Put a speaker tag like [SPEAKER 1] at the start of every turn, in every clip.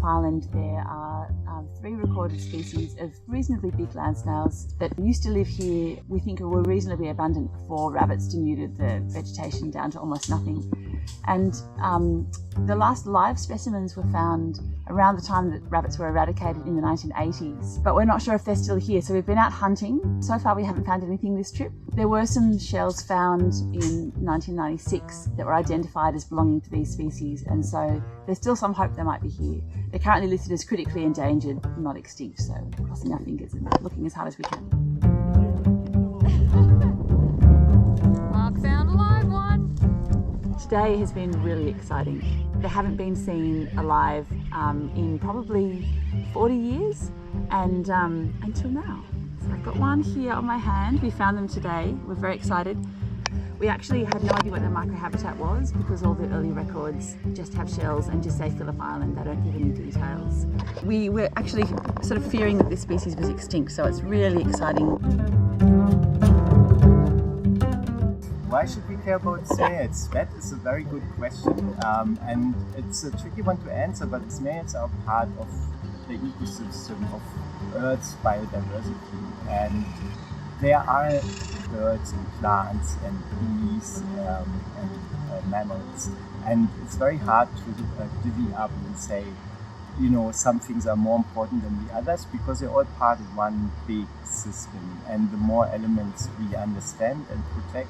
[SPEAKER 1] Island there are 3 recorded species of reasonably big land snails that used to live here. We think were reasonably abundant before rabbits denuded the vegetation down to almost nothing. And the last live specimens were found around the time that rabbits were eradicated in the 1980s. But we're not sure if they're still here, so we've been out hunting. So far we haven't found anything this trip. There were some shells found in 1996 that were identified as belonging to these species, and so there's still some hope they might be here. They're currently listed as critically endangered, not extinct, so crossing our fingers and looking as hard as we can.
[SPEAKER 2] Mark found a live one.
[SPEAKER 1] Today has been really exciting. They haven't been seen alive in probably 40 years, and until now. So I've got one here on my hand. We found them today. We're very excited. We actually had no idea what their microhabitat was because all the early records just have shells and just say Phillip Island. They don't give any details. We were actually sort of fearing that this species was extinct, so it's really exciting.
[SPEAKER 3] Why should we care about snails? That is a very good question, and it's a tricky one to answer, but snails are part of the ecosystem of Earth's biodiversity, and there are birds and plants and bees and mammals, and it's very hard to divvy up and say, you know, some things are more important than the others because they're all part of one big system, and the more elements we understand and protect,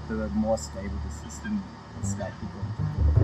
[SPEAKER 3] the more stable the system is likely going to be.